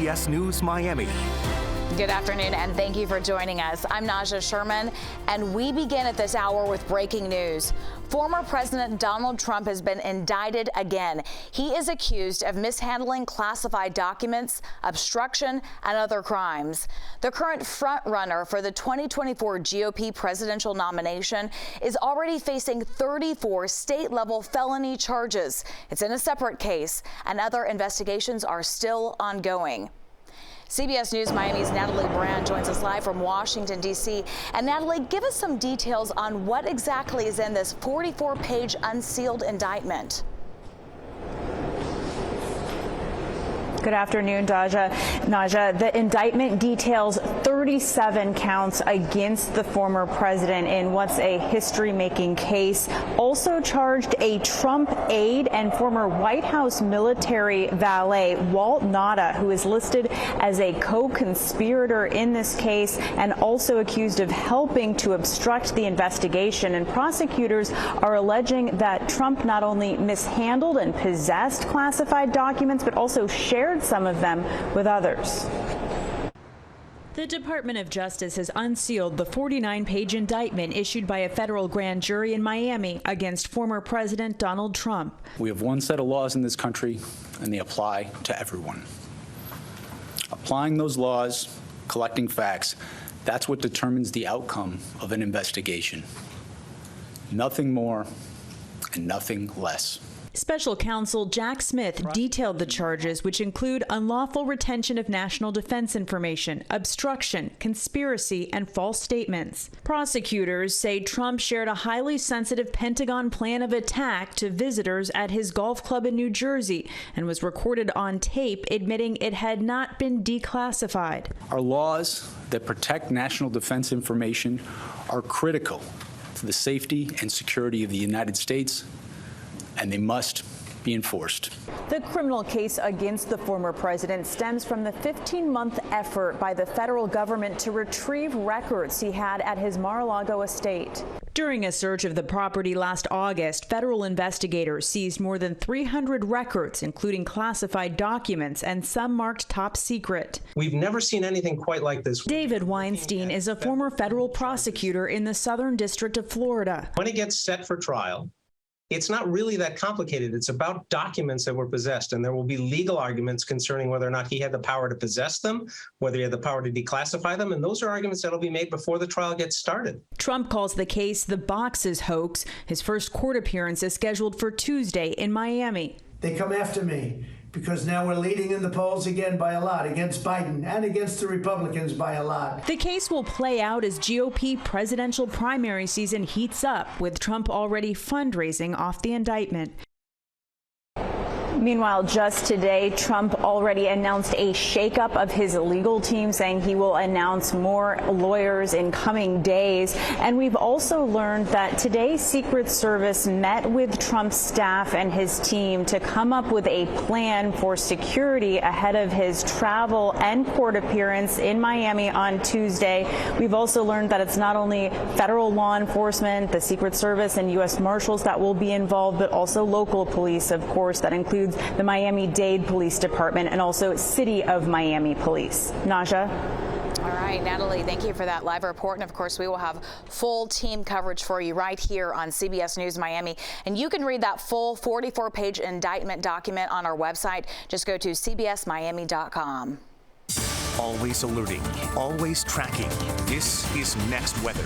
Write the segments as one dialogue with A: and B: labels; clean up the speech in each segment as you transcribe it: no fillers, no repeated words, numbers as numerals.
A: CBS News Miami.
B: Good afternoon, and thank you for joining us. I'm Najahe Sherman, and we begin at this hour with breaking news. Former President Donald Trump has been indicted again. He is accused of mishandling classified documents, obstruction, and other crimes. The current frontrunner for the 2024 GOP presidential nomination is already facing 34 state-level felony charges. It's in a separate case, and other investigations are still ongoing. CBS News Miami's Natalie Brand joins us live from Washington, D.C. And Natalie, give us some details on what exactly is in this 44-page unsealed indictment.
C: Good afternoon, Naja. The indictment details 37 counts against the former president in what's a history-making case. Also charged a Trump aide and former White House military valet, Walt Nauta, who is listed as a co-conspirator in this case and also accused of helping to obstruct the investigation. And prosecutors are alleging that Trump not only mishandled and possessed classified documents, but also shared some of them with others.
D: The Department of Justice has unsealed the 49-page indictment issued by a federal grand jury in Miami against former President Donald Trump.
E: We have one set of laws in this country, and they apply to everyone. Applying those laws, collecting facts, that's what determines the outcome of an investigation. Nothing more and nothing less.
D: Special counsel Jack Smith detailed the charges, which include unlawful retention of national defense information, obstruction, conspiracy, and false statements. Prosecutors say Trump shared a highly sensitive Pentagon plan of attack to visitors at his golf club in New Jersey and was recorded on tape admitting it had not been declassified.
E: Our laws that protect national defense information are critical to the safety and security of the United States, and they must be enforced.
C: The criminal case against the former president stems from the 15-month effort by the federal government to retrieve records he had at his Mar-a-Lago estate.
D: During a search of the property last August, federal investigators seized more than 300 records, including classified documents and some marked top secret.
F: We've never seen anything quite like this.
D: David Weinstein is a former federal prosecutor in the Southern District of Florida.
F: When it gets set for trial, it's not really that complicated. It's about documents that were possessed, and there will be legal arguments concerning whether or not he had the power to possess them, whether he had the power to declassify them, and those are arguments that will be made before the trial gets started.
D: Trump calls the case the boxes hoax. His first court appearance is scheduled for Tuesday in Miami.
G: They come after me because now we're leading in the polls again by a lot, against Biden and against the Republicans by a lot.
D: The case will play out as GOP presidential primary season heats up, with Trump already fundraising off the indictment.
C: Meanwhile, just today, Trump already announced a shakeup of his legal team, saying he will announce more lawyers in coming days. And we've also learned that today, Secret Service met with Trump's staff and his team to come up with a plan for security ahead of his travel and court appearance in Miami on Tuesday. We've also learned that it's not only federal law enforcement, the Secret Service and U.S. Marshals that will be involved, but also local police, of course. That includes the Miami-Dade Police Department and also City of Miami Police. Naja?
B: All right, Natalie, thank you for that live report. And of course, we will have full team coverage for you right here on CBS News Miami. And you can read that full 44-page indictment document on our website. Just go to cbsmiami.com.
A: Always alerting, always tracking. This is Next Weather.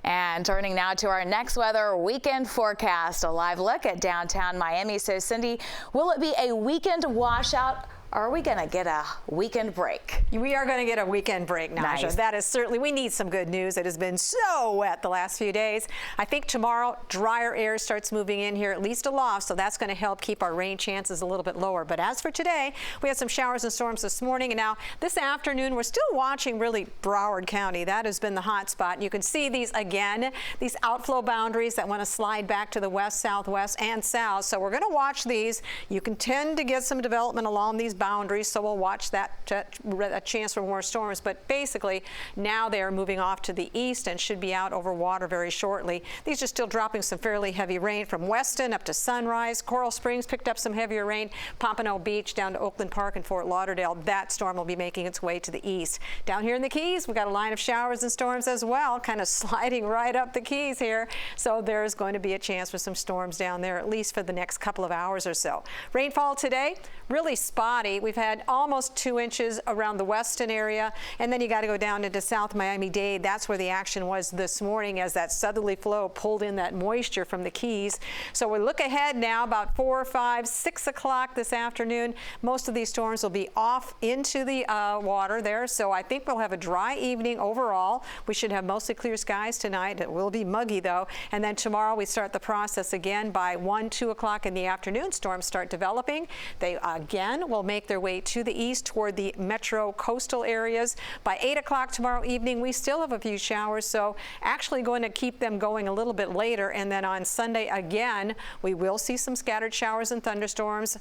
B: And turning now to our next weather weekend forecast, a live look at downtown Miami. So, Cindy, will it be a weekend washout? Or are we going to get a weekend break?
H: We are going to get a weekend break, Naja.
B: Nice.
H: That is certainly, we need some good news. It has been so wet the last few days. I think tomorrow, drier air starts moving in here, at least aloft, so that's going to help keep our rain chances a little bit lower. But as for today, we had some showers and storms this morning, and now this afternoon, we're still watching really Broward County. That has been the hot spot. And you can see these again, these outflow boundaries that want to slide back to the west, southwest, and south. So we're going to watch these. You can tend to get some development along these boundaries, so we'll watch that a chance for more storms. But basically, now they are moving off to the east and should be out over water very shortly. These are still dropping some fairly heavy rain from Weston up to Sunrise. Coral Springs picked up some heavier rain. Pompano Beach down to Oakland Park and Fort Lauderdale. That storm will be making its way to the east. Down here in the Keys, we've got a line of showers and storms as well, kind of sliding right up the Keys here. So there's going to be a chance for some storms down there, at least for the next couple of hours or so. Rainfall today, really spotty. We've had almost 2 inches around the Weston area, and then you got to go down into South Miami-Dade. That's where the action was this morning as that southerly flow pulled in that moisture from the Keys. So we look ahead now about 4, 5, 6 o'clock this afternoon. Most of these storms will be off into the water there, so I think we'll have a dry evening overall. We should have mostly clear skies tonight. It will be muggy though, and then tomorrow we start the process again. By 1, 2 o'clock in the afternoon, storms start developing. They again will make their way to the east toward the metro coastal areas. By 8 o'clock tomorrow evening, we still have a few showers, so actually going to keep them going a little bit later. And then on Sunday again, we will see some scattered showers and thunderstorms.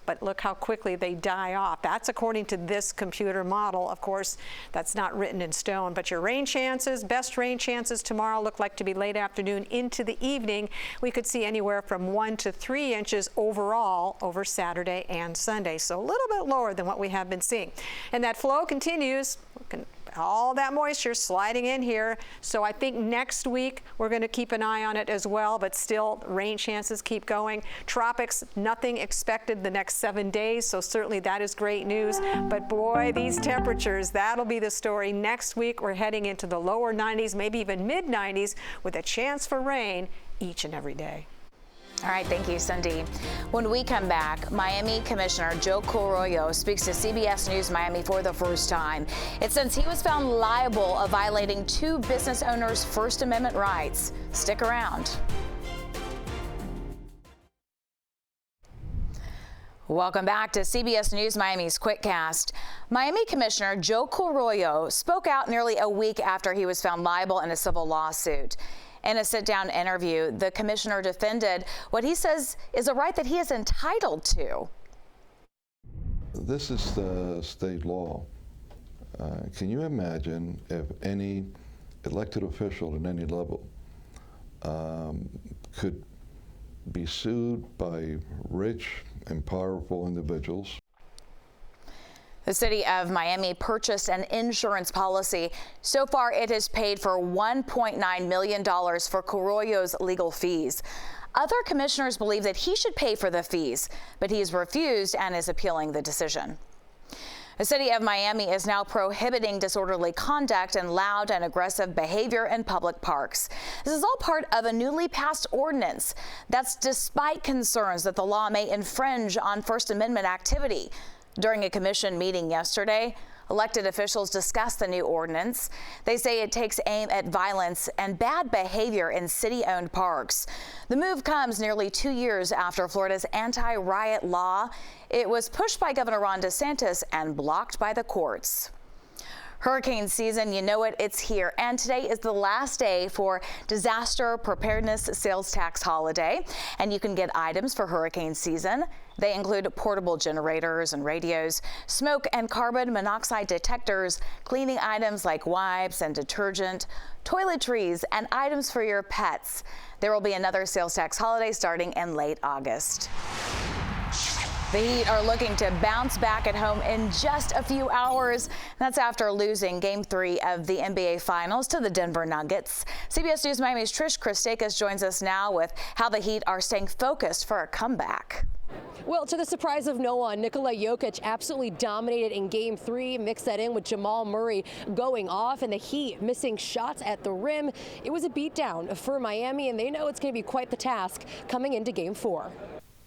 H: But look how quickly they die off. That's according to this computer model. Of course, that's not written in stone, but your rain chances, best rain chances tomorrow look like to be late afternoon into the evening. We could see anywhere from 1 to 3 inches overall over Saturday and Sunday. So a little bit lower than what we have been seeing. And that flow continues. All that moisture sliding in here. So I think next week we're going to keep an eye on it as well, but still rain chances keep going. Tropics, nothing expected the next 7 days, so certainly that is great news. But boy, these temperatures, that'll be the story. Next week we're heading into the lower 90s, maybe even mid 90s with a chance for rain each and every day.
B: All right, thank you, Cindy. When we come back, Miami Commissioner Joe Carollo speaks to CBS News Miami for the first time. It's since he was found liable of violating 2 business owners' First Amendment rights. Stick around. Welcome back to CBS News Miami's Quickcast. Miami Commissioner Joe Carollo spoke out nearly a week after he was found liable in a civil lawsuit. In a sit-down interview, the commissioner defended what he says is a right that he is entitled to.
I: This is the state law. Can you imagine if any elected official at any level could be sued by rich and powerful individuals?
B: The city of Miami purchased an insurance policy. So far, it has paid for $1.9 million for Carollo's legal fees. Other commissioners believe that he should pay for the fees, but he's refused and is appealing the decision. The city of Miami is now prohibiting disorderly conduct and loud and aggressive behavior in public parks. This is all part of a newly passed ordinance. That's despite concerns that the law may infringe on First Amendment activity. During a commission meeting yesterday, elected officials discussed the new ordinance. They say it takes aim at violence and bad behavior in city-owned parks. The move comes nearly 2 years after Florida's anti-riot law. It was pushed by Governor Ron DeSantis and blocked by the courts. Hurricane season, you know it, it's here. And today is the last day for Disaster Preparedness Sales Tax Holiday. And you can get items for hurricane season. They include portable generators and radios, smoke and carbon monoxide detectors, cleaning items like wipes and detergent, toiletries, and items for your pets. There will be another sales tax holiday starting in late August. The Heat are looking to bounce back at home in just a few hours. That's after losing Game 3 of the NBA Finals to the Denver Nuggets. CBS News Miami's Trish Christakis joins us now with how the Heat are staying focused for a comeback.
J: Well, to the surprise of no one, Nikola Jokic absolutely dominated in Game 3. Mix that in with Jamal Murray going off and the Heat missing shots at the rim. It was a beatdown for Miami, and they know it's going to be quite the task coming into Game 4.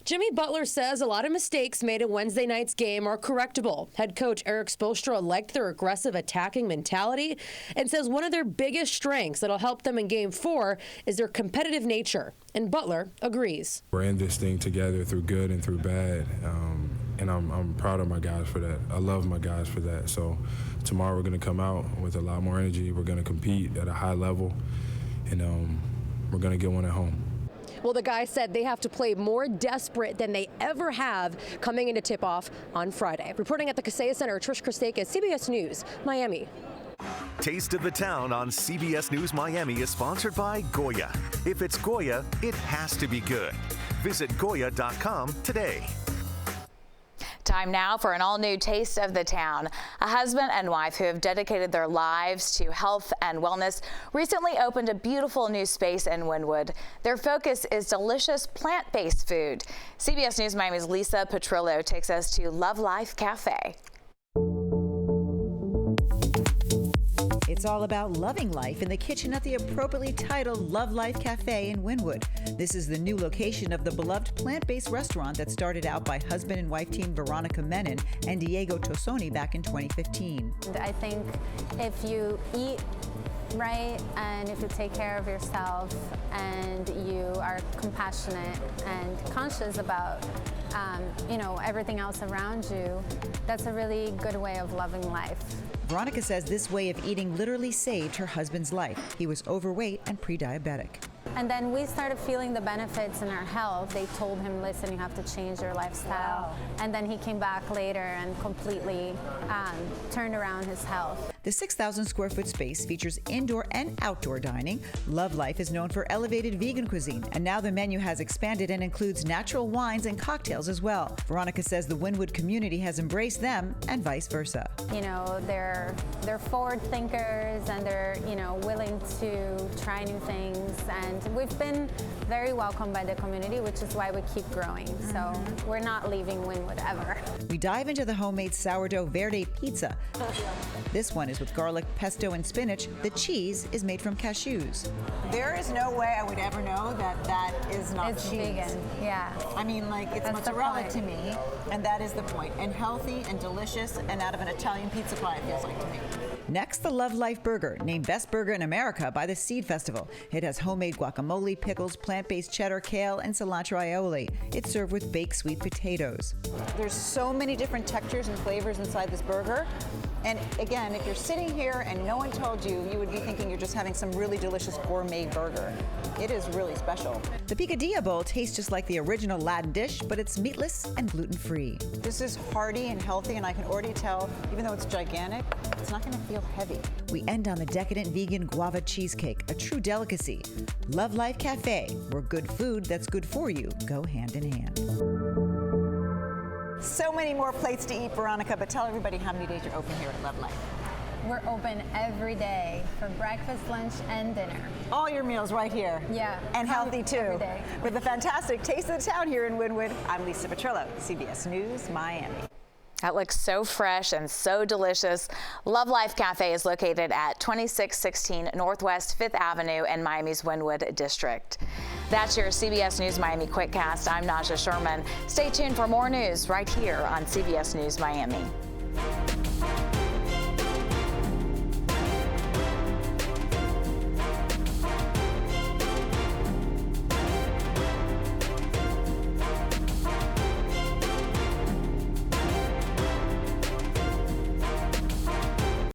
J: Jimmy Butler says a lot of mistakes made in Wednesday night's game are correctable. Head coach Eric Spoelstra liked their aggressive attacking mentality and says one of their biggest strengths that'll help them in Game 4 is their competitive nature. And Butler agrees.
K: We're in this thing together through good and through bad, and I'm proud of my guys for that. I love my guys for that. So tomorrow we're going to come out with a lot more energy. We're going to compete at a high level, and we're going to get one at home.
J: Well, the guy said they have to play more desperate than they ever have coming into tip-off on Friday. Reporting at the Kaseya Center, Trish Christakis, CBS News, Miami.
A: Taste of the Town on CBS News Miami is sponsored by Goya. If it's Goya, it has to be good. Visit Goya.com today.
B: Time now for an all-new Taste of the Town. A husband and wife who have dedicated their lives to health and wellness recently opened a beautiful new space in Wynwood. Their focus is delicious plant-based food. CBS News Miami's Lisa Petrillo takes us to Love Life Cafe.
L: It's all about loving life in the kitchen at the appropriately titled Love Life Cafe in Wynwood. This is the new location of the beloved plant-based restaurant that started out by husband and wife team Veronica Menon and Diego Tosoni back in 2015.
M: I think if you eat right and if you take care of yourself and you are compassionate and conscious about everything else around you, that's a really good way of loving life.
L: Veronica says this way of eating literally saved her husband's life. He was overweight and pre-diabetic.
M: And then we started feeling the benefits in our health. They told him, listen, you have to change your lifestyle. Wow. And then he came back later and completely turned around his health.
L: The 6,000 square foot space features indoor and outdoor dining. Love Life is known for elevated vegan cuisine, and now the menu has expanded and includes natural wines and cocktails as well. Veronica says the Wynwood community has embraced them and vice versa.
M: You know, they're forward thinkers and they're, willing to try new things. And we've been very welcomed by the community, which is why we keep growing. So we're not leaving Wynwood ever.
L: We dive into the homemade sourdough verde pizza. This one is with garlic, pesto, and spinach. The cheese is made from cashews.
N: There is no way I would ever know that is not
M: it's
N: cheese.
M: Vegan, yeah.
N: I mean, it's
M: That's
N: mozzarella to me, and that is the point. And healthy and delicious, and out of an Italian pizza pie, it feels like to me.
L: Next, the Love Life Burger, named Best Burger in America by the Seed Festival. It has homemade guacamole, pickles, plant-based cheddar, kale, and cilantro aioli. It's served with baked sweet potatoes.
N: There's so many different textures and flavors inside this burger. And again, if you're sitting here and no one told you, you would be thinking you're just having some really delicious gourmet burger. It is really special.
L: The picadilla bowl tastes just like the original Latin dish, but it's meatless and gluten-free.
N: This is hearty and healthy, and I can already tell, even though it's gigantic, it's not going to feel heavy.
L: We end on the decadent vegan guava cheesecake, a true delicacy. Love Life Cafe, where good food that's good for you go hand in hand.
N: So many more plates to eat, Veronica, but tell everybody how many days you're open here at Love Life.
M: We're open every day for breakfast, lunch, and dinner.
N: All your meals right here.
M: Yeah.
N: And healthy too.
M: Every day.
N: With the fantastic Taste of the Town here in Wynwood, I'm Lisa Petrillo, CBS News, Miami.
B: That looks so fresh and so delicious. Love Life Cafe is located at 2616 Northwest 5th Avenue in Miami's Wynwood District. That's your CBS News Miami Quickcast. I'm Najahe Sherman. Stay tuned for more news right here on CBS News Miami.